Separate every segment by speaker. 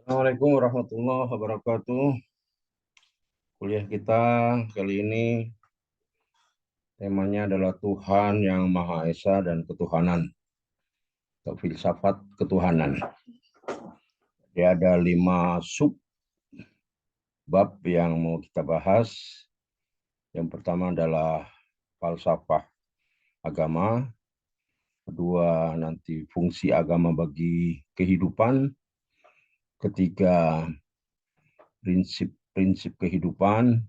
Speaker 1: Assalamualaikum warahmatullahi wabarakatuh. Kuliah kita kali ini temanya adalah Tuhan yang Maha Esa dan Ketuhanan atau filsafat ketuhanan. Dia ada 5 sub bab yang mau kita bahas. Yang pertama adalah falsafah agama, kedua nanti fungsi agama bagi kehidupan, ketiga prinsip-prinsip kehidupan,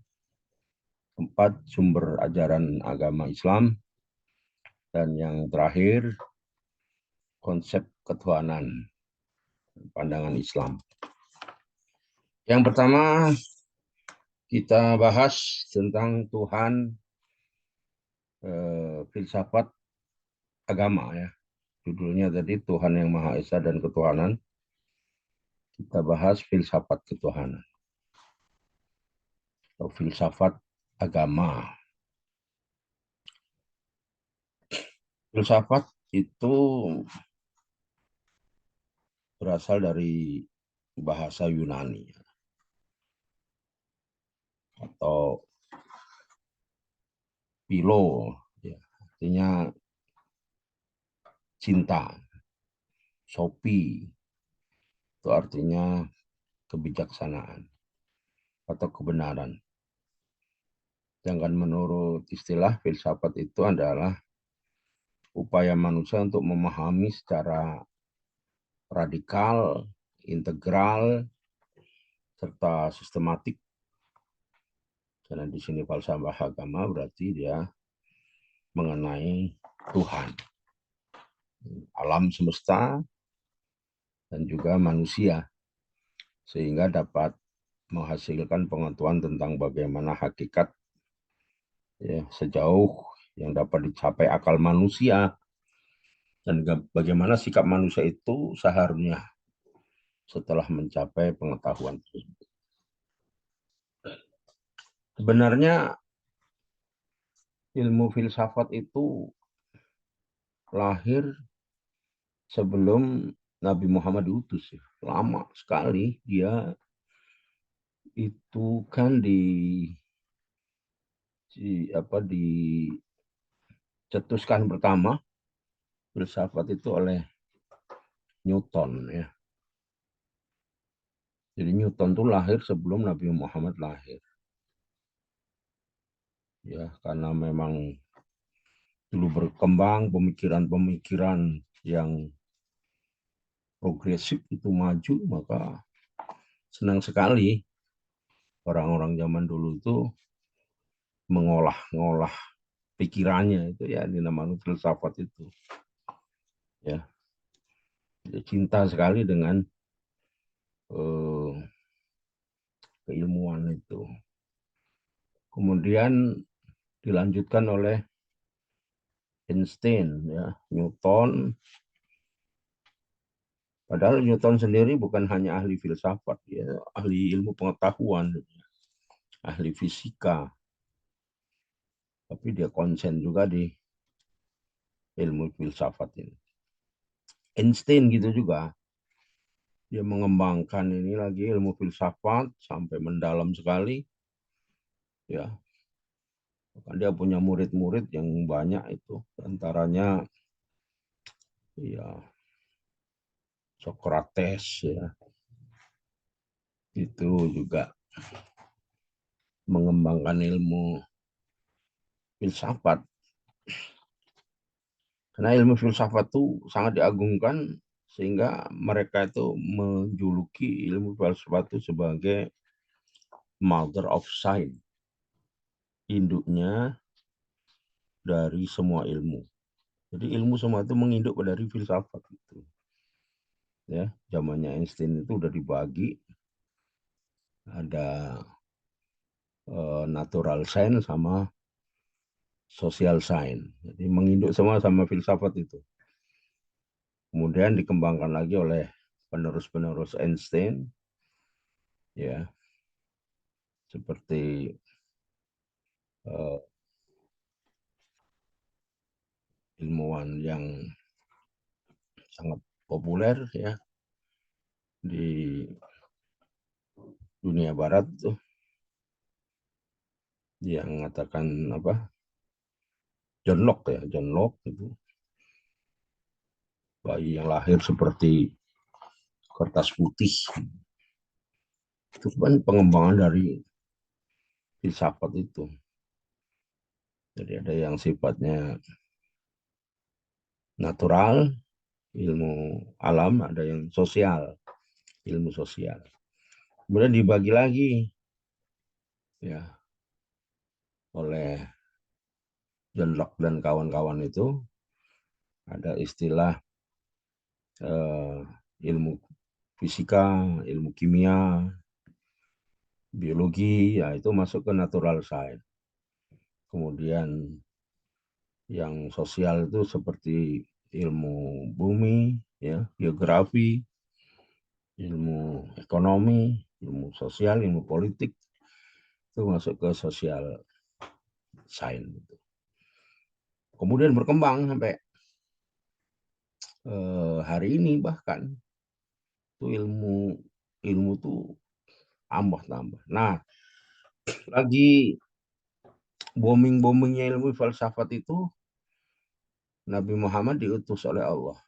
Speaker 1: keempat sumber ajaran agama Islam, dan yang terakhir konsep ketuhanan, pandangan Islam. Yang pertama kita bahas tentang Tuhan, filsafat agama ya. Judulnya tadi Tuhan yang Maha Esa dan Ketuhanan. Kita bahas filsafat ketuhanan atau filsafat agama. Filsafat itu berasal dari bahasa Yunani atau philo, ya, artinya cinta. Sophie itu artinya kebijaksanaan atau kebenaran. Sedangkan menurut istilah filsafat itu adalah upaya manusia untuk memahami secara radikal, integral, serta sistematik. Karena di sini falsafah agama berarti dia mengenai Tuhan, alam semesta, dan juga manusia. Sehingga dapat menghasilkan pengetahuan tentang bagaimana hakikat ya, sejauh yang dapat dicapai akal manusia dan bagaimana sikap manusia itu seharusnya setelah mencapai pengetahuan. Sebenarnya ilmu filsafat itu lahir sebelum Nabi Muhammad diutus ya. Lama sekali dia itu kan dicetuskan pertama filsafat itu oleh Newton ya. Jadi Newton itu lahir sebelum Nabi Muhammad lahir. Ya, karena memang dulu berkembang pemikiran-pemikiran yang progresif itu maju, maka senang sekali orang-orang zaman dulu itu mengolah pikirannya itu ya dinamakan filsafat itu. Ya, dia cinta sekali dengan eh, keilmuan itu. Kemudian dilanjutkan oleh Einstein, ya, Newton. Padahal Newton sendiri bukan hanya ahli filsafat, ya, ahli ilmu pengetahuan, ahli fisika, tapi dia konsen juga di ilmu filsafat ini. Einstein gitu juga, dia mengembangkan ini lagi ilmu filsafat sampai mendalam sekali, ya. Bahkan dia punya murid-murid yang banyak itu, antaranya ya Socrates, ya, itu juga mengembangkan ilmu filsafat. Karena ilmu filsafat itu sangat diagungkan sehingga mereka itu menjuluki ilmu filsafat itu sebagai mother of science, induknya dari semua ilmu. Jadi ilmu semua itu menginduk dari filsafat itu. Ya, zamannya Einstein itu udah dibagi ada natural science sama social science. Jadi menginduk semua sama filsafat itu. Kemudian dikembangkan lagi oleh penerus-penerus Einstein, ya, seperti uh, ilmuwan yang sangat populer ya di dunia barat tuh yang mengatakan apa, John Locke ya, John Locke itu bayi yang lahir seperti kertas putih, itu kan pengembangan dari filsafat itu. Jadi ada yang sifatnya natural, ilmu alam, ada yang sosial, ilmu sosial. Kemudian dibagi lagi ya oleh John Locke dan kawan-kawan itu, ada istilah eh, ilmu fisika, ilmu kimia, biologi, ya itu masuk ke natural science. Kemudian yang sosial itu seperti ilmu bumi, ya, geografi, ilmu ekonomi, ilmu sosial, ilmu politik, itu masuk ke sosial science. Kemudian berkembang sampai hari ini bahkan itu ilmu ilmu tuh tambah. Nah, lagi boomingnya ilmu falsafat itu, Nabi Muhammad diutus oleh Allah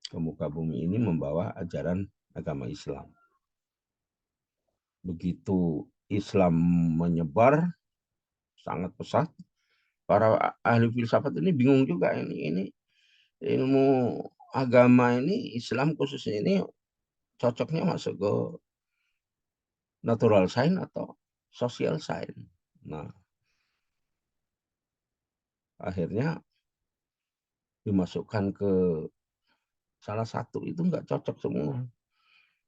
Speaker 1: ke muka bumi ini membawa ajaran agama Islam. Begitu Islam menyebar sangat pesat, para ahli filsafat ini bingung juga, ini ilmu agama ini, Islam khususnya ini cocoknya masuk ke natural science atau social science. Nah, akhirnya dimasukkan ke salah satu, itu nggak cocok semua.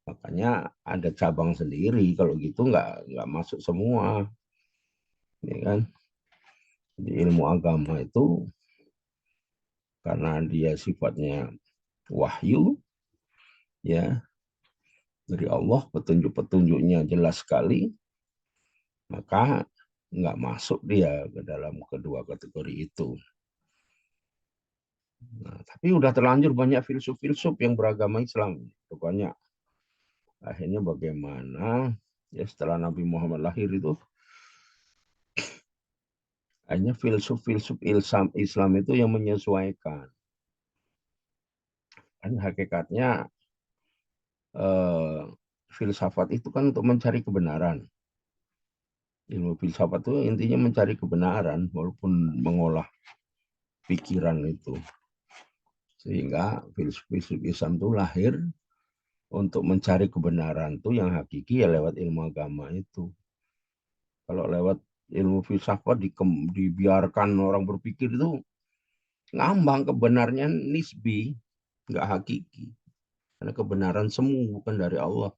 Speaker 1: Makanya ada cabang sendiri, kalau gitu nggak masuk semua, ya kan? Di ilmu agama itu karena dia sifatnya wahyu, ya, dari Allah, petunjuk-petunjuknya jelas sekali, maka nggak masuk dia ke dalam kedua kategori itu. Nah, tapi udah terlanjur banyak filsuf-filsuf yang beragama Islam. Banyak. Akhirnya bagaimana ya setelah Nabi Muhammad lahir itu, hanya filsuf-filsuf Islam itu yang menyesuaikan. Kan hakikatnya eh, filsafat itu kan untuk mencari kebenaran. Ilmu filsafat itu intinya mencari kebenaran walaupun mengolah pikiran itu. Sehingga filsuf-filsuf Islam itu lahir untuk mencari kebenaran itu yang hakiki ya lewat ilmu agama itu. Kalau lewat ilmu filsafat dibiarkan orang berpikir itu ngambang, kebenarnya nisbi, nggak hakiki. Karena kebenaran semu bukan dari Allah.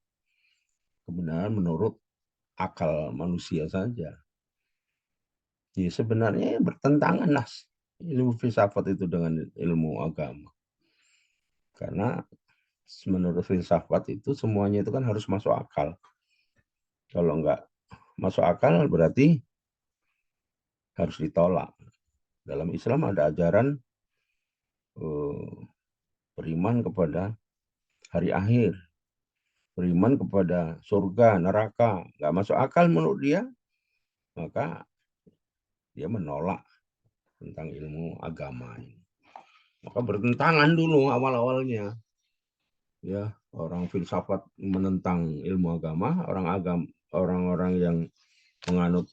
Speaker 1: Kebenaran menurut akal manusia saja. Jadi sebenarnya bertentangan lah ilmu filsafat itu dengan ilmu agama. Karena menurut filsafat itu semuanya itu kan harus masuk akal. Kalau nggak masuk akal berarti harus ditolak. Dalam Islam ada ajaran eh, beriman kepada hari akhir, beriman kepada surga, neraka. Nggak masuk akal menurut dia, maka dia menolak tentang ilmu agama ini. Maka bertentangan dulu awal-awalnya. Ya, orang filsafat menentang ilmu agama, orang-orang yang menganut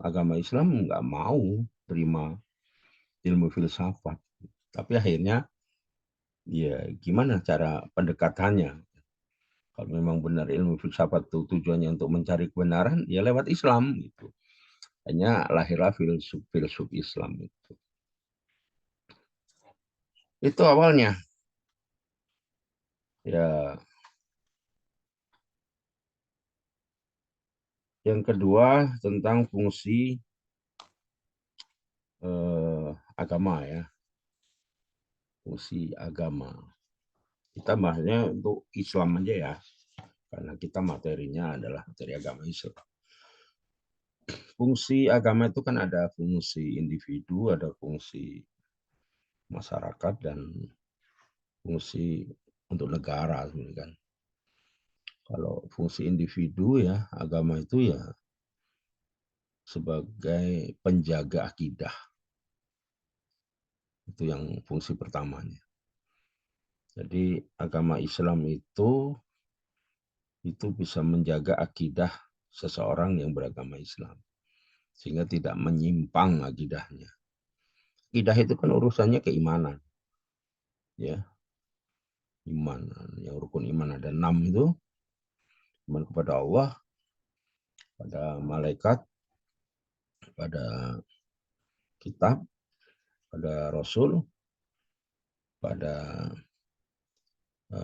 Speaker 1: agama Islam nggak mau terima ilmu filsafat. Tapi akhirnya ya gimana cara pendekatannya? Kalau memang benar ilmu filsafat itu tujuannya untuk mencari kebenaran, ya lewat Islam gitu. Hanya lahirlah filsuf Islam itu. Itu awalnya. Ya, yang kedua tentang fungsi agama ya, fungsi agama. Kita bahasnya untuk Islam aja ya, karena kita materinya adalah materi agama Islam. Fungsi agama itu kan ada fungsi individu, ada fungsi masyarakat, dan fungsi untuk negara, kan. Kalau fungsi individu ya, agama itu ya sebagai penjaga akidah. Itu yang fungsi pertamanya. Jadi agama Islam itu bisa menjaga akidah seseorang yang beragama Islam. Sehingga tidak menyimpang akidahnya. Akidah itu kan urusannya keimanan. Ya, iman. Yang rukun iman ada 6 itu. Iman kepada Allah, pada malaikat, pada kitab, pada Rasul, pada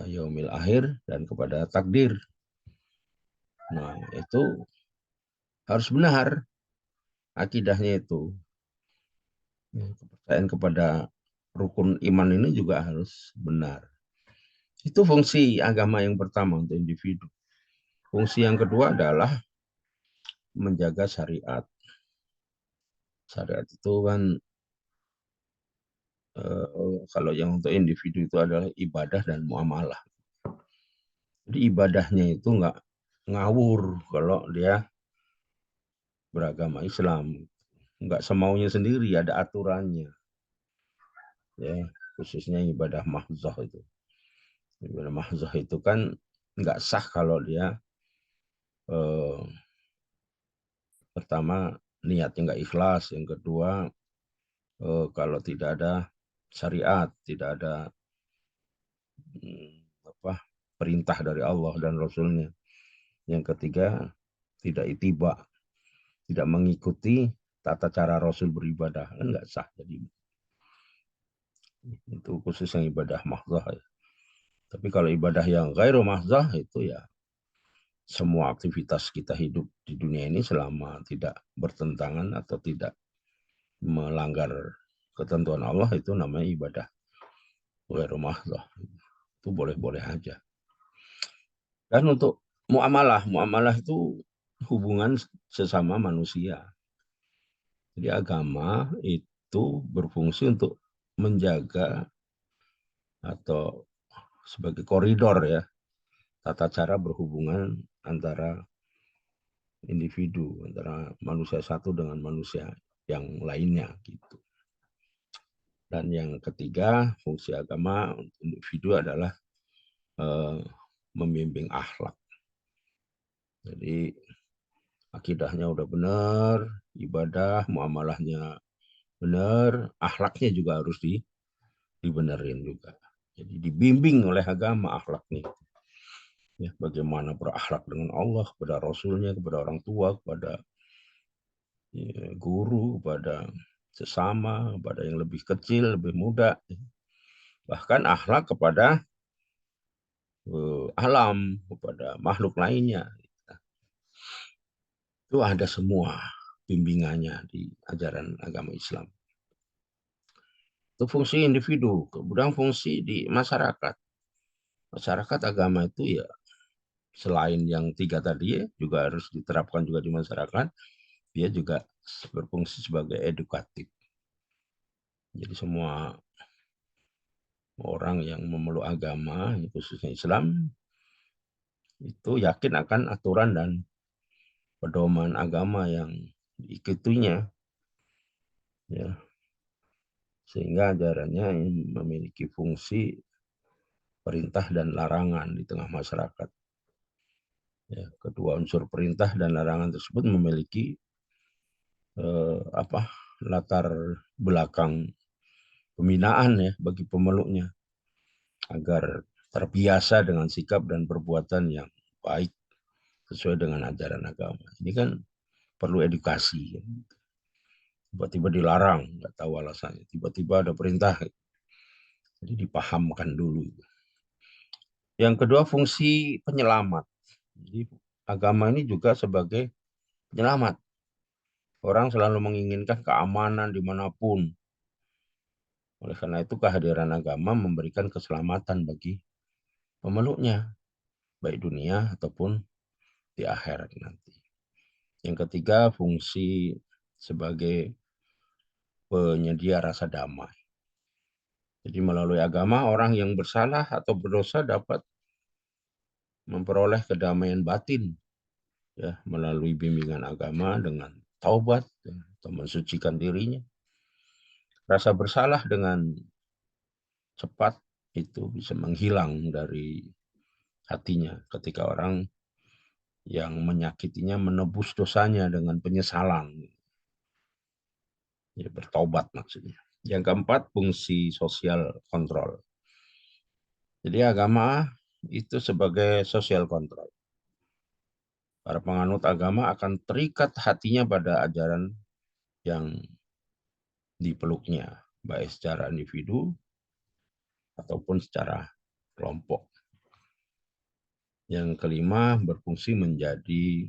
Speaker 1: yaumil akhir, dan kepada takdir. Nah, itu harus benar akidahnya itu. Kepercayaan kepada rukun iman ini juga harus benar. Itu fungsi agama yang pertama untuk individu. Fungsi yang kedua adalah menjaga syariat. Syariat itu kan kalau yang untuk individu itu adalah ibadah dan muamalah. Jadi ibadahnya itu nggak ngawur kalau dia beragama Islam. Nggak semaunya sendiri, ada aturannya. Ya, khususnya ibadah mahzah itu. Ibadah mahzah itu kan nggak sah kalau dia eh, pertama niatnya nggak ikhlas, yang kedua kalau tidak ada syariat, tidak ada apa perintah dari Allah dan Rasulnya, yang ketiga tidak itiba, tidak mengikuti tata cara Rasul beribadah, kan nggak sah. Jadi itu khusus yang ibadah mahzah ya. Tapi kalau ibadah yang ghairu mahzah itu ya semua aktivitas kita hidup di dunia ini selama tidak bertentangan atau tidak melanggar ketentuan Allah itu namanya ibadah ghairu mahzah. Itu boleh-boleh aja. Dan untuk muamalah itu hubungan sesama manusia. Jadi agama itu berfungsi untuk menjaga atau sebagai koridor ya, tata cara berhubungan antara individu, antara manusia satu dengan manusia yang lainnya gitu. Dan yang ketiga, fungsi agama untuk individu adalah eh, membimbing akhlak. Jadi akidahnya udah benar, ibadah, muamalahnya benar, akhlaknya juga harus dibenerin juga. Jadi dibimbing oleh agama akhlaknya. Ya, bagaimana berakhlak dengan Allah, kepada Rasulnya, kepada orang tua, kepada ya, guru, kepada sesama, kepada yang lebih kecil, lebih muda. Bahkan akhlak kepada alam, kepada makhluk lainnya. Itu ada semua bimbingannya di ajaran agama Islam. Itu fungsi individu, kemudian fungsi di masyarakat. Masyarakat agama itu ya selain yang tiga tadi ya, juga harus diterapkan juga di masyarakat, dia juga berfungsi sebagai edukatif. Jadi semua orang yang memeluk agama, khususnya Islam, itu yakin akan aturan dan pedoman agama yang diikutinya, ya, sehingga ajarannya memiliki fungsi perintah dan larangan di tengah masyarakat. Ya, kedua unsur perintah dan larangan tersebut memiliki latar belakang pembinaan ya bagi pemeluknya agar terbiasa dengan sikap dan perbuatan yang baik sesuai dengan ajaran agama. Ini kan perlu edukasi. Tiba-tiba dilarang, nggak tahu alasannya. Tiba-tiba ada perintah, jadi dipahamkan dulu. Yang kedua fungsi penyelamat. Jadi agama ini juga sebagai penyelamat. Orang selalu menginginkan keamanan dimanapun. Oleh karena itu kehadiran agama memberikan keselamatan bagi pemeluknya, baik dunia ataupun di akhirat nanti. Yang ketiga, fungsi sebagai penyedia rasa damai. Jadi melalui agama, orang yang bersalah atau berdosa dapat memperoleh kedamaian batin ya melalui bimbingan agama dengan taubat ya, atau mensucikan dirinya. Rasa bersalah dengan cepat itu bisa menghilang dari hatinya ketika orang yang menyakitinya menebus dosanya dengan penyesalan. Ya, bertobat maksudnya. Yang keempat, fungsi sosial kontrol. Jadi agama itu sebagai sosial kontrol. Para penganut agama akan terikat hatinya pada ajaran yang dipeluknya, baik secara individu ataupun secara kelompok. Yang kelima, berfungsi menjadi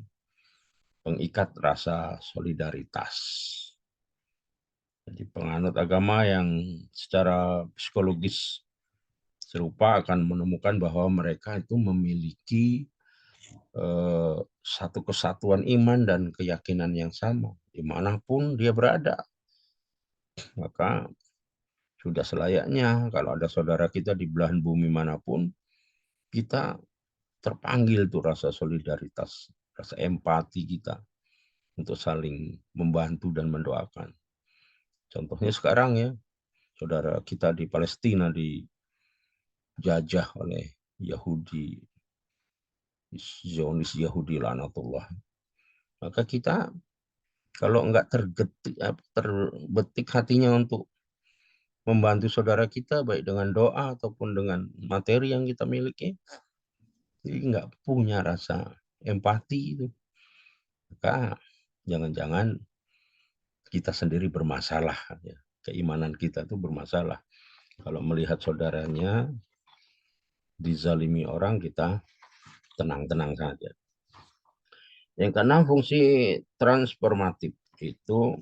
Speaker 1: pengikat rasa solidaritas. Jadi penganut agama yang secara psikologis serupa akan menemukan bahwa mereka itu memiliki satu kesatuan iman dan keyakinan yang sama dimanapun dia berada. Maka sudah selayaknya kalau ada saudara kita di belahan bumi manapun, kita terpanggil tuh rasa solidaritas, rasa empati kita untuk saling membantu dan mendoakan. Contohnya sekarang ya, saudara kita di Palestina dijajah oleh Yahudi, Zionis Yahudi laknatullah. Maka kita kalau enggak terbetik hatinya untuk membantu saudara kita baik dengan doa ataupun dengan materi yang kita miliki, jadi enggak punya rasa empati itu, maka jangan-jangan kita sendiri bermasalah ya. Keimanan kita itu bermasalah. Kalau melihat saudaranya dizalimi orang, kita tenang-tenang saja. Yang keenam, fungsi transformatif itu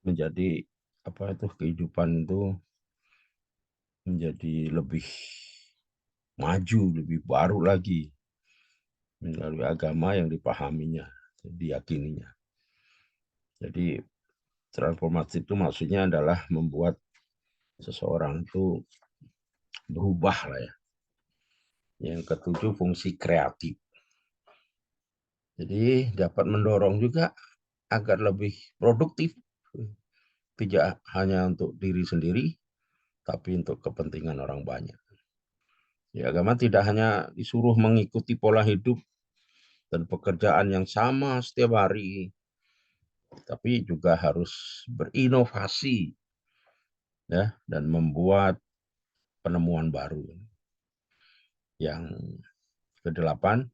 Speaker 1: menjadi apa itu kehidupan itu menjadi lebih maju, lebih baru lagi melalui agama yang dipahaminya, diyakininya. Jadi transformatif itu maksudnya adalah membuat seseorang itu berubah lah ya. Yang ketujuh, fungsi kreatif. Jadi dapat mendorong juga agar lebih produktif. Tidak hanya untuk diri sendiri, tapi untuk kepentingan orang banyak. Ya, agama tidak hanya disuruh mengikuti pola hidup dan pekerjaan yang sama setiap hari, tapi juga harus berinovasi ya dan membuat penemuan baru. Yang kedelapan,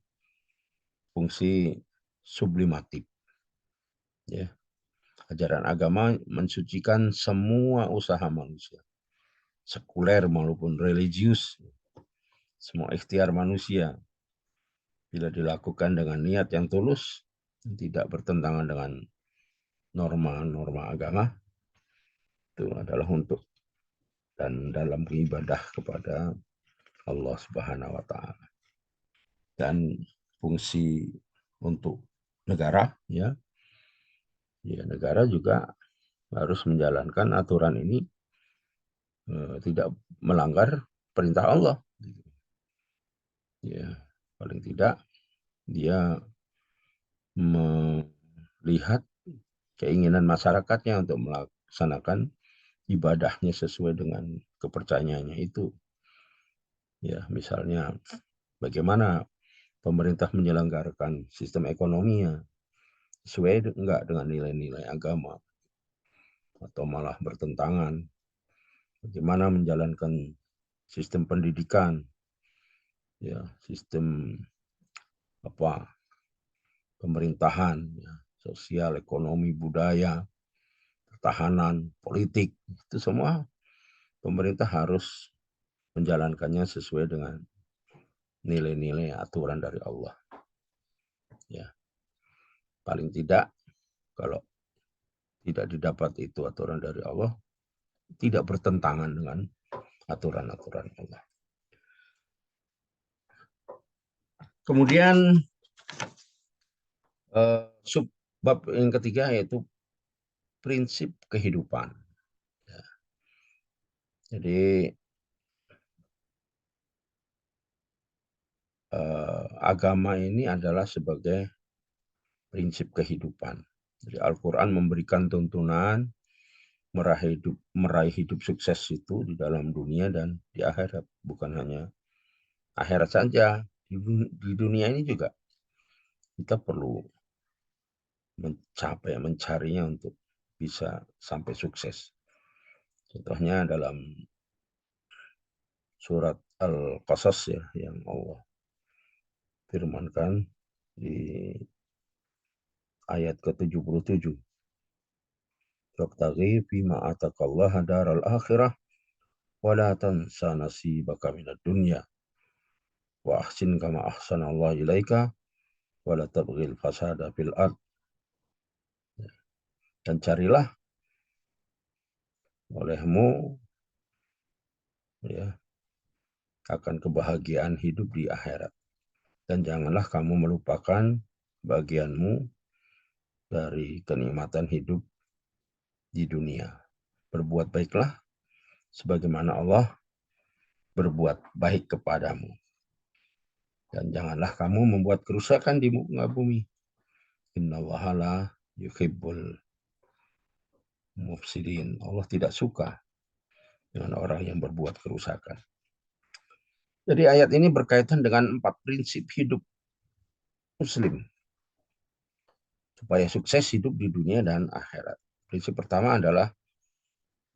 Speaker 1: fungsi sublimatif. Ya, ajaran agama mensucikan semua usaha manusia, sekuler maupun religius, semua ikhtiar manusia bila dilakukan dengan niat yang tulus, tidak bertentangan dengan norma-norma agama, itu adalah untuk dan dalam ibadah kepada Allah Subhanahu wa taala. Dan fungsi untuk negara ya. Ya, negara juga harus menjalankan aturan ini tidak melanggar perintah Allah. Ya, paling tidak dia melihat keinginan masyarakatnya untuk melaksanakan ibadahnya sesuai dengan kepercayaannya itu. Ya, misalnya bagaimana pemerintah menyelenggarakan sistem ekonominya sesuai enggak dengan nilai-nilai agama atau malah bertentangan. Bagaimana menjalankan sistem pendidikan, ya, sistem apa pemerintahan, ya, sosial, ekonomi, budaya, pertahanan, politik, itu semua pemerintah harus menjalankannya sesuai dengan nilai-nilai aturan dari Allah. Ya, paling tidak kalau tidak didapat itu aturan dari Allah, tidak bertentangan dengan aturan-aturan Allah. Kemudian subbab yang ketiga yaitu prinsip kehidupan. Ya. Jadi agama ini adalah sebagai prinsip kehidupan. Jadi Al-Quran memberikan tuntunan meraih hidup sukses itu di dalam dunia dan di akhirat. Bukan hanya akhirat saja, di dunia ini juga kita perlu mencarinya untuk bisa sampai sukses. Contohnya dalam surat Al-Qasas ya, yang Allah firmankan di ayat ke-77. Wabtaghi fima ataqallaha daral akhirah wa la tansa nasibaka minad dunya wa ahsin kama ahsanallahu ilaika wa la tabghil fasada fil ard. Dan carilah olehmu ya akan kebahagiaan hidup di akhirat, dan janganlah kamu melupakan bagianmu dari kenikmatan hidup di dunia. Berbuat baiklah sebagaimana Allah berbuat baik kepadamu, dan janganlah kamu membuat kerusakan di muka bumi. Innallaha la yuhibbul mufsidin. Allah tidak suka dengan orang yang berbuat kerusakan. Jadi ayat ini berkaitan dengan 4 prinsip hidup Muslim supaya sukses hidup di dunia dan akhirat. Prinsip pertama adalah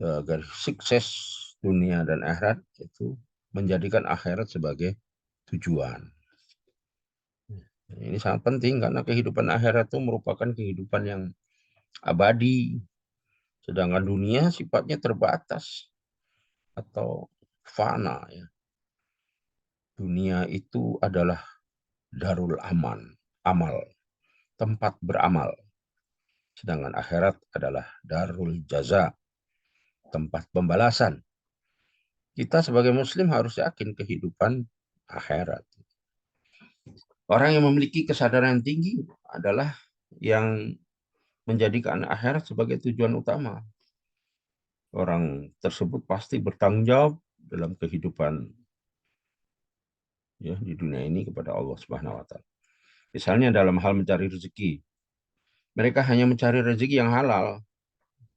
Speaker 1: agar sukses dunia dan akhirat itu menjadikan akhirat sebagai tujuan. Ini sangat penting karena kehidupan akhirat itu merupakan kehidupan yang abadi, sedangkan dunia sifatnya terbatas atau fana. Ya. Dunia itu adalah darul amal, tempat beramal. Sedangkan akhirat adalah darul jaza, tempat pembalasan. Kita sebagai muslim harus yakin kehidupan akhirat. Orang yang memiliki kesadaran tinggi adalah yang menjadikan akhirat sebagai tujuan utama. Orang tersebut pasti bertanggung jawab dalam kehidupan ya di dunia ini kepada Allah Subhanahu wa taala. Misalnya dalam hal mencari rezeki. Mereka hanya mencari rezeki yang halal,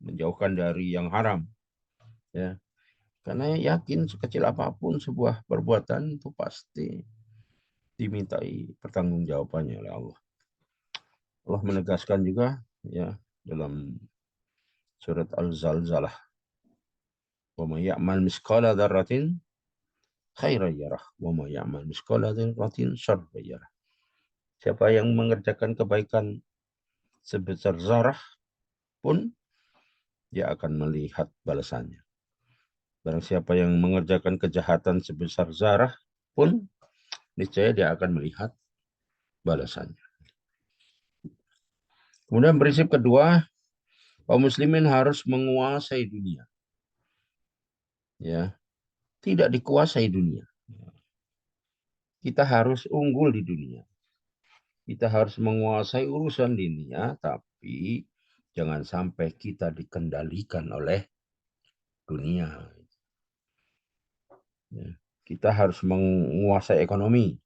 Speaker 1: menjauhkan dari yang haram. Ya. Karena yakin sekecil apapun sebuah perbuatan itu pasti dimintai pertanggungjawabannya oleh Allah. Allah menegaskan juga ya dalam surat Al-Zalzalah, "Wa may ya'mal misqala dzarratin khairan yarah, wa may ya'mal misqala dzarratin syarran yarah." Siapa yang mengerjakan kebaikan sebesar zarah pun dia akan melihat balasannya. Barang siapa yang mengerjakan kejahatan sebesar zarah pun niscaya dia akan melihat balasannya. Kemudian prinsip kedua, kaum muslimin harus menguasai dunia. Ya, tidak dikuasai dunia. Kita harus unggul di dunia. Kita harus menguasai urusan dunia, tapi jangan sampai kita dikendalikan oleh dunia. Ya, kita harus menguasai ekonomi,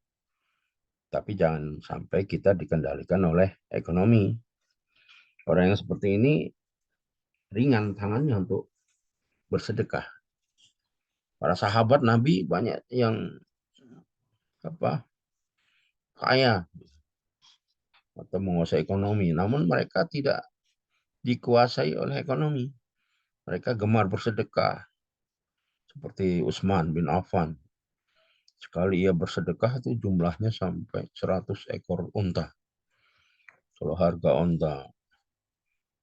Speaker 1: tapi jangan sampai kita dikendalikan oleh ekonomi. Orang yang seperti ini ringan tangannya untuk bersedekah. Para sahabat Nabi banyak yang kaya atau menguasai ekonomi, namun mereka tidak dikuasai oleh ekonomi. Mereka gemar bersedekah, seperti Utsman bin Affan. Sekali ia bersedekah itu jumlahnya sampai 100 ekor unta. Kalau harga unta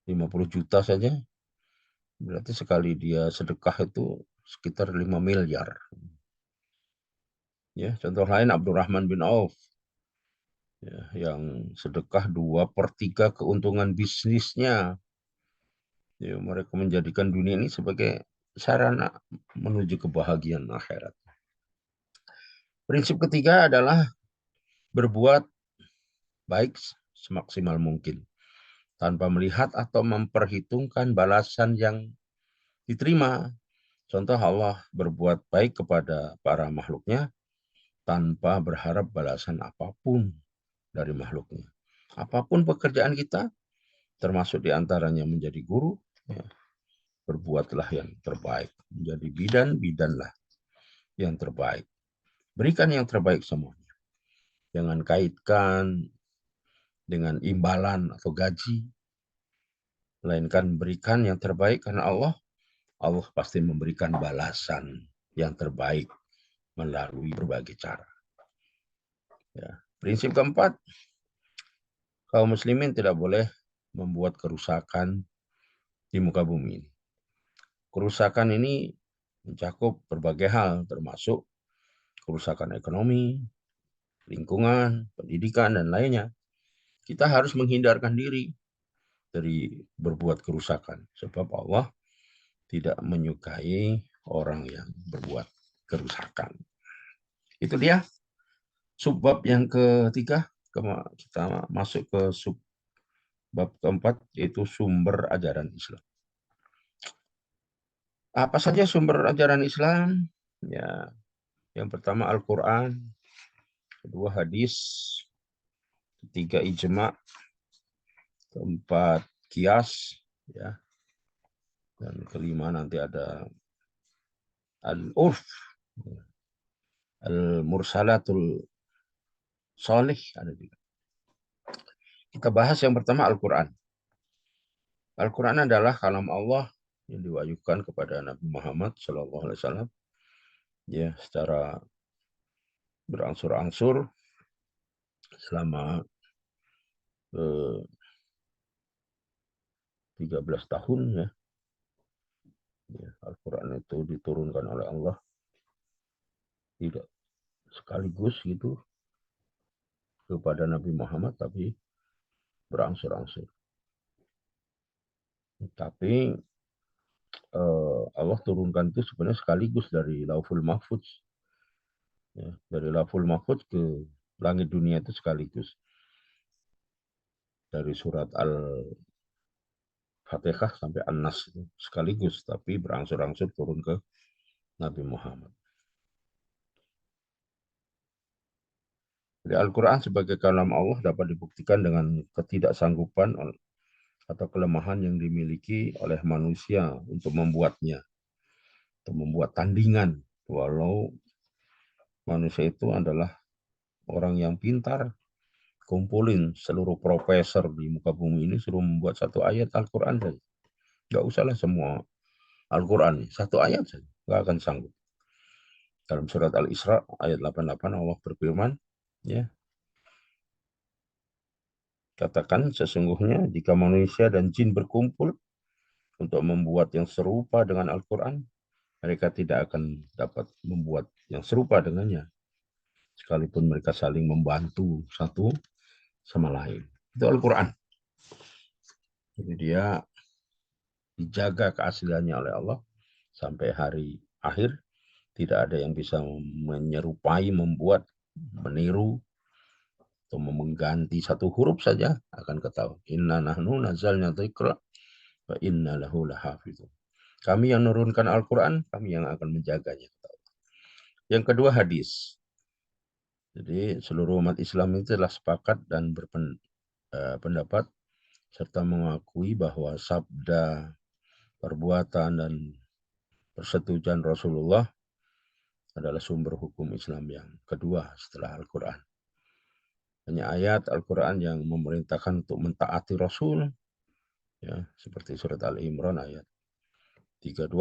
Speaker 1: 50 juta saja, berarti sekali dia sedekah itu sekitar 5 miliar. Ya, contoh lain Abdurrahman bin Auf, ya, yang sedekah 2/3 keuntungan bisnisnya. Ya, mereka menjadikan dunia ini sebagai sarana menuju kebahagiaan akhirat. Prinsip ketiga adalah berbuat baik semaksimal mungkin, tanpa melihat atau memperhitungkan balasan yang diterima. Contoh Allah berbuat baik kepada para makhluknya tanpa berharap balasan apapun dari makhluknya. Apapun pekerjaan kita, termasuk diantaranya menjadi guru, ya, berbuatlah yang terbaik. Menjadi bidan, bidanlah yang terbaik. Berikan yang terbaik semuanya. Jangan kaitkan dengan imbalan atau gaji, melainkan berikan yang terbaik karena Allah pasti memberikan balasan yang terbaik melalui berbagai cara. Ya. Prinsip keempat, kaum muslimin tidak boleh membuat kerusakan di muka bumi ini. Kerusakan ini mencakup berbagai hal, termasuk kerusakan ekonomi, lingkungan, pendidikan, dan lainnya. Kita harus menghindarkan diri dari berbuat kerusakan, sebab Allah tidak menyukai orang yang berbuat kerusakan. Itu dia subbab yang ketiga. Kita masuk ke subbab keempat, yaitu sumber ajaran Islam. Apa saja sumber ajaran Islam? Ya, yang pertama Al-Quran, kedua hadis, ketiga ijma, keempat kias, ya, dan kelima nanti ada al-urf, al-mursalatul solih, ada juga. Kita bahas yang pertama Al-Quran. Al-Quran adalah kalam Allah yang diwahyukan kepada Nabi Muhammad SAW, ya, secara berangsur-angsur selama 13 tahun, ya. Al-Quran itu diturunkan oleh Allah tidak sekaligus gitu kepada Nabi Muhammad, tapi berangsur-angsur. Tapi Allah turunkan itu sebenarnya sekaligus dari Lauful Mahfudz. Ya, dari Lauful Mahfudz ke langit dunia itu sekaligus. Dari surat Al-Fatihah sampai An-Nas itu sekaligus, tapi berangsur-angsur turun ke Nabi Muhammad. Jadi Al-Quran sebagai kalam Allah dapat dibuktikan dengan ketidaksanggupan atau kelemahan yang dimiliki oleh manusia untuk membuatnya, untuk membuat tandingan. Walau manusia itu adalah orang yang pintar, kumpulin seluruh profesor di muka bumi ini suruh membuat satu ayat Al-Quran saja. Nggak usahlah semua Al-Quran, satu ayat saja, nggak akan sanggup. Dalam surat Al-Isra ayat 88 Allah berfirman, ya, katakan sesungguhnya jika manusia dan jin berkumpul untuk membuat yang serupa dengan Al-Quran, mereka tidak akan dapat membuat yang serupa dengannya, sekalipun mereka saling membantu satu sama lain. Itu Al-Quran. Jadi dia dijaga keasliannya oleh Allah sampai hari akhir. Tidak ada yang bisa menyerupai, membuat, meniru, atau mengganti satu huruf saja akan ketahuan. Inna nahnu nazalna dzikra wa inna lahu lahafizun. Kami yang menurunkan Al-Quran, kami yang akan menjaganya. Yang kedua hadis. Jadi seluruh umat Islam itu telah sepakat dan berpendapat serta mengakui bahwa sabda, perbuatan, dan persetujuan Rasulullah adalah sumber hukum Islam yang kedua setelah Al-Quran. Hanya ayat Al-Quran yang memerintahkan untuk mentaati Rasul, ya, seperti surat Al-Imran ayat 32,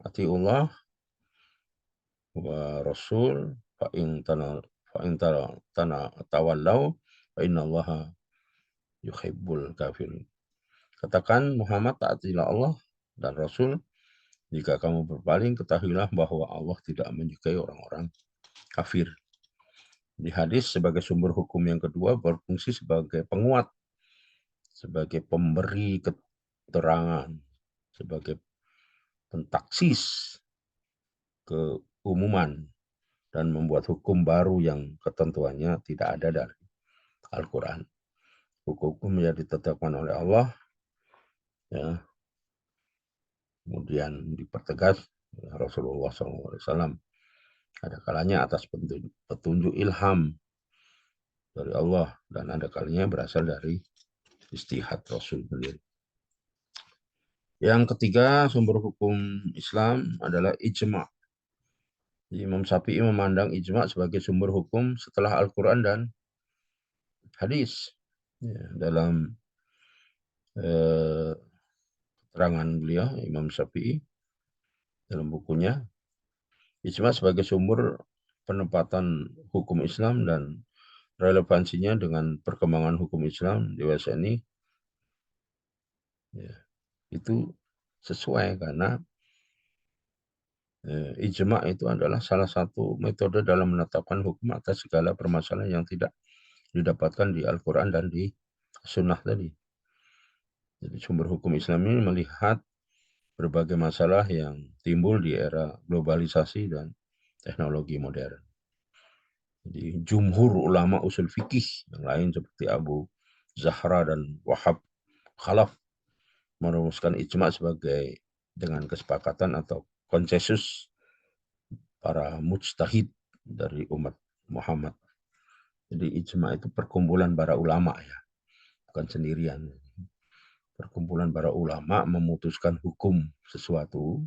Speaker 1: atiullah wa Rasul fa in tawallau fa innallaha yuhibbul kafirin. Katakan Muhammad, taatilah Allah dan Rasul. Jika kamu berpaling, ketahuilah bahwa Allah tidak menyukai orang-orang kafir. Di hadis sebagai sumber hukum yang kedua berfungsi sebagai penguat, sebagai pemberi keterangan, sebagai pentaksis keumuman, dan membuat hukum baru yang ketentuannya tidak ada dari Al-Quran. Hukum yang ditetapkan oleh Allah, ya, kemudian dipertegas Rasulullah SAW Ada kalanya atas petunjuk ilham dari Allah, dan ada kalanya berasal dari istihad Rasul sendiri. Yang ketiga, sumber hukum Islam adalah ijma'. Imam Syafi'i memandang ijma' sebagai sumber hukum setelah Al-Quran dan hadis. Ya, dalam keterangan beliau, Imam Syafi'i, dalam bukunya, ijma' sebagai sumber penempatan hukum Islam dan relevansinya dengan perkembangan hukum Islam dewasa ini, ya, itu sesuai karena ijma' itu adalah salah satu metode dalam menetapkan hukum atas segala permasalahan yang tidak didapatkan di Al-Quran dan di Sunnah tadi. Jadi sumber hukum Islam ini melihat berbagai masalah yang timbul di era globalisasi dan teknologi modern. Jadi jumhur ulama usul fikih yang lain seperti Abu Zahra dan Wahab Khalaf merumuskan ijma' sebagai dengan kesepakatan atau konsensus para mujtahid dari umat Muhammad. Jadi ijma' itu perkumpulan para ulama ya, bukan sendirian. Perkumpulan para ulama memutuskan hukum sesuatu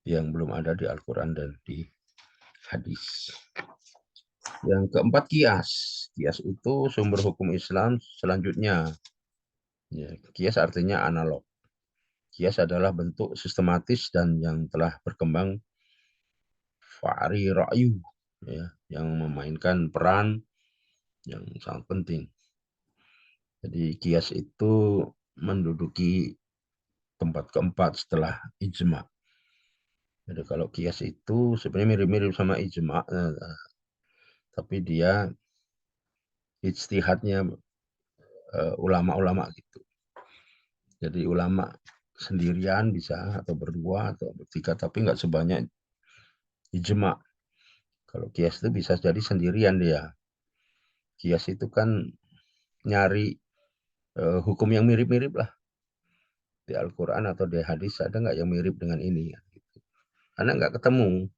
Speaker 1: yang belum ada di Al-Quran dan di hadis. Yang keempat, kias. Kias itu sumber hukum Islam selanjutnya. Ya, kias artinya analog. Kias adalah bentuk sistematis dan yang telah berkembang fa'ri ra'yu, ya, yang memainkan peran yang sangat penting. Jadi kias itu menduduki tempat keempat setelah ijma'. Jadi kalau kias itu sebenarnya mirip-mirip sama ijma', tapi dia ijtihadnya ulama-ulama gitu. Jadi ulama sendirian bisa atau berdua atau bertiga, tapi nggak sebanyak ijma'. Kalau kias itu bisa jadi sendirian dia. Kias itu kan nyari hukum yang mirip-mirip lah. Di Al-Quran atau di hadis ada nggak yang mirip dengan ini? Gitu. Karena nggak ketemu.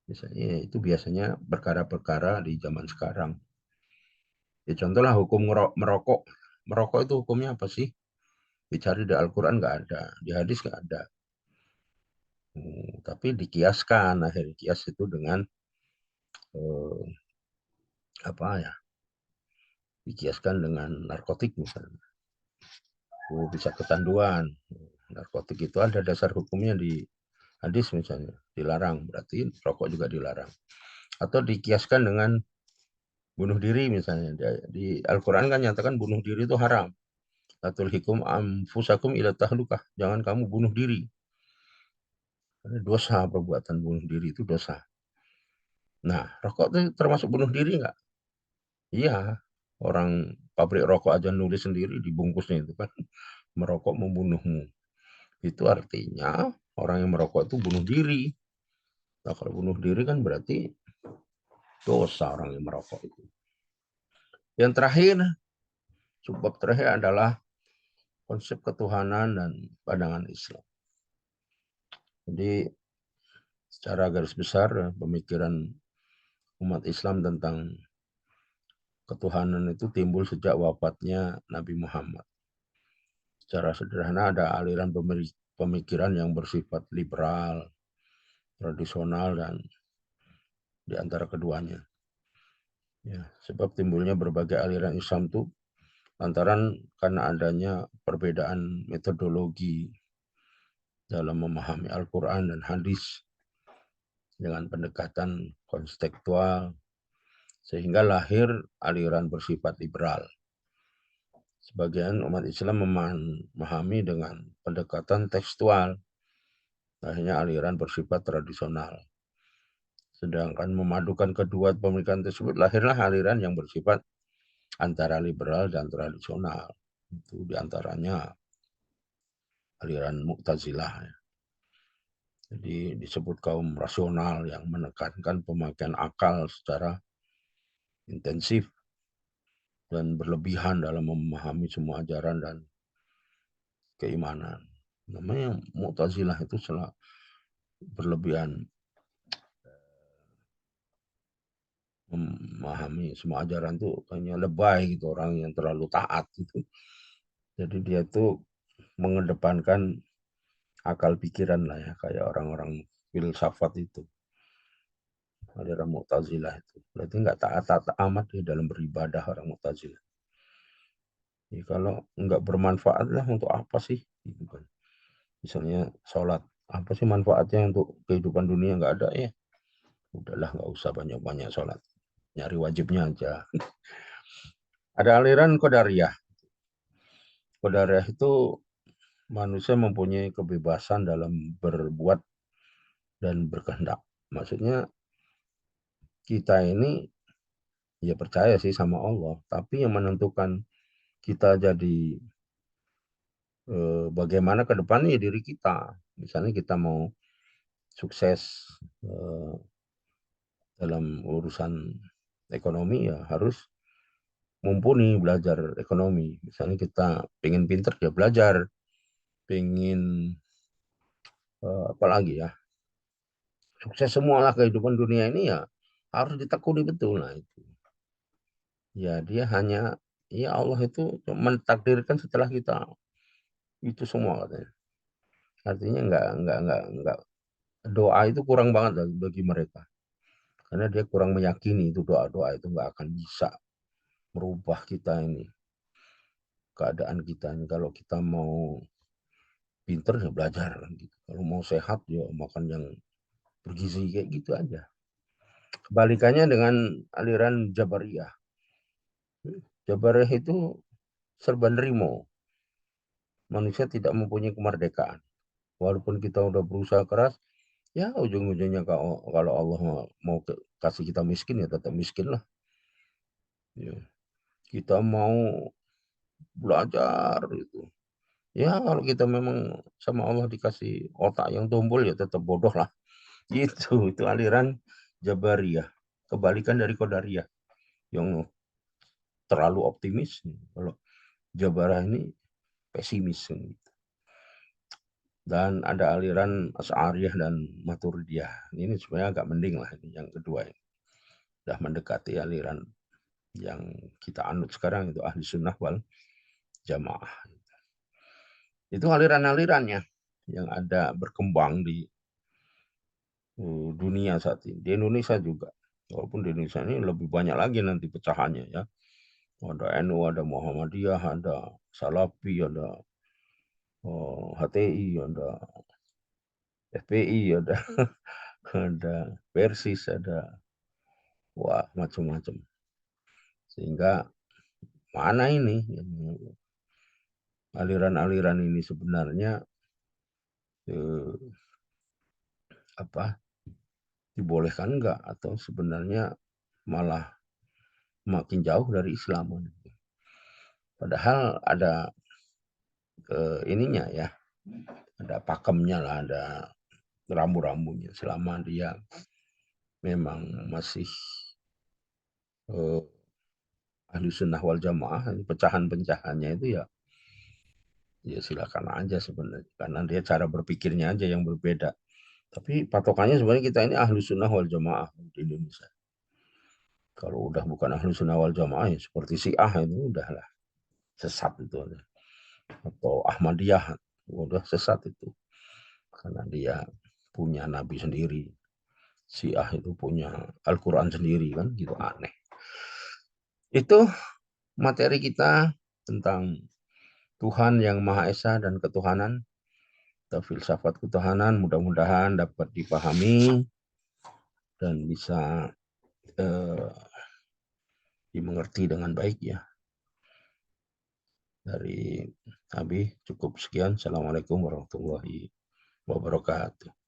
Speaker 1: Misalnya itu biasanya perkara-perkara di zaman sekarang. Ya, contohlah hukum merokok. Merokok itu hukumnya apa sih? Dicari di Al-Quran nggak ada, di hadis nggak ada. Tapi dikiaskan, akhirnya kias itu dengan apa ya? Dikiaskan dengan narkotik misalnya. Bisa kecanduan. Narkotik itu ada dasar hukumnya di hadis misalnya, dilarang, berarti rokok juga dilarang. Atau dikiaskan dengan bunuh diri misalnya. Di Al-Quran kan nyatakan bunuh diri itu haram. Atul hikum amfusakum ila tahlukah. Jangan kamu bunuh diri. Karena dosa, perbuatan bunuh diri itu dosa. Nah, rokok itu termasuk bunuh diri nggak? Iya. Orang pabrik rokok aja nulis sendiri di bungkusnya itu kan. Merokok membunuhmu. Itu artinya orang yang merokok itu bunuh diri. Nah, kalau bunuh diri kan berarti dosa orang yang merokok itu. Yang terakhir, sebab terakhir adalah konsep ketuhanan dan pandangan Islam. Jadi secara garis besar pemikiran umat Islam tentang ketuhanan itu timbul sejak wafatnya Nabi Muhammad. Secara sederhana ada aliran pemikiran yang bersifat liberal, tradisional, dan di antara keduanya. Ya, sebab timbulnya berbagai aliran Islam itu lantaran karena adanya perbedaan metodologi dalam memahami Al-Quran dan hadis dengan pendekatan konstekstual, sehingga lahir aliran bersifat liberal. Sebagian umat Islam memahami dengan pendekatan tekstual, akhirnya aliran bersifat tradisional. Sedangkan memadukan kedua pemikiran tersebut, lahirlah aliran yang bersifat antara liberal dan tradisional. Itu diantaranya aliran Mu'tazilah. Jadi disebut kaum rasional yang menekankan pemakaian akal secara intensif dan berlebihan dalam memahami semua ajaran dan keimanan. Namanya Mu'tazilah itu berlebihan memahami semua ajaran tuh hanya lebay gitu, orang yang terlalu taat gitu. Jadi dia tuh mengedepankan akal pikiran lah ya, kayak orang-orang filsafat itu, aliran Mu'tazilah itu. Berarti nggak taat-taat amat ya dalam beribadah orang Mu'tazilah. Ya, kalau nggak bermanfaat lah untuk apa sih? Gitu kan. Misalnya sholat, apa sih manfaatnya untuk kehidupan dunia? Nggak ada ya. Udahlah nggak usah banyak-banyak sholat. Nyari wajibnya aja. Ada aliran Qadariyah. Qadariyah itu manusia mempunyai kebebasan dalam berbuat dan berkehendak. Maksudnya kita ini ya percaya sih sama Allah, tapi yang menentukan kita jadi bagaimana ke depannya ya diri kita. Misalnya kita mau sukses eh, dalam urusan ekonomi ya harus mumpuni belajar ekonomi. Misalnya kita pengen pinter ya belajar, pengen apalagi ya sukses semualah kehidupan dunia ini ya harus ditekuni betul. Nah itu ya dia hanya ya Allah itu mentakdirkan setelah kita itu semua katanya. Artinya nggak doa itu kurang banget bagi mereka karena dia kurang meyakini itu doa-doa itu nggak akan bisa merubah kita ini keadaan kita ini. Kalau kita mau pinter ya belajar gitu, kalau mau sehat ya makan yang bergizi kayak gitu aja. Kebalikannya dengan aliran Jabariyah. Jabariyah itu serba nerimo, manusia tidak mempunyai kemerdekaan walaupun kita udah berusaha keras. Ya ujung-ujungnya kalau Allah mau kasih kita miskin ya tetap miskin lah ya. Kita mau belajar itu ya kalau kita memang sama Allah dikasih otak yang tumpul ya tetap bodoh lah gitu. Itu aliran Jabariyah, kebalikan dari Qadariyah yang terlalu optimis. Kalau Jabariyah ini pesimis gitu. Dan ada aliran Asy'ariyah dan Maturidiyah. Ini sebenarnya agak mending lah ini yang kedua ini. Sudah mendekati aliran yang kita anut sekarang itu Ahli Sunnah wal Jamaah. Itu aliran-alirannya yang ada berkembang di dunia saat ini. Di Indonesia juga. Walaupun di Indonesia ini lebih banyak lagi nanti pecahannya ya. Ada NU, ada Muhammadiyah, ada Salafi, ada HTI, ada FPI, ada ada Persis, ada wah macam-macam. Sehingga mana ini aliran-aliran ini sebenarnya eh, apa dibolehkan enggak atau sebenarnya malah makin jauh dari Islam. Padahal ada ininya ya, ada pakemnya lah, ada rambu-rambunya. Selama dia memang masih eh, ahli sunnah wal jamaah, pecahan-pecahannya itu ya, ya silakan aja sebenarnya. Karena dia cara berpikirnya aja yang berbeda. Tapi patokannya sebenarnya kita ini ahli sunnah wal jamaah di Indonesia. Kalau udah bukan ahli sunnah wal jamaah ya seperti Syiah itu udahlah sesat itu. Atau Ahmadiyah udah sesat itu. Karena dia punya nabi sendiri. Syiah itu punya Al-Quran sendiri kan gitu aneh. Itu materi kita tentang Tuhan yang Maha Esa dan ketuhanan atau filsafat ketuhanan mudah-mudahan dapat dipahami dan bisa eh, dimengerti dengan baik ya. Dari Abi cukup sekian. Assalamualaikum warahmatullahi wabarakatuh.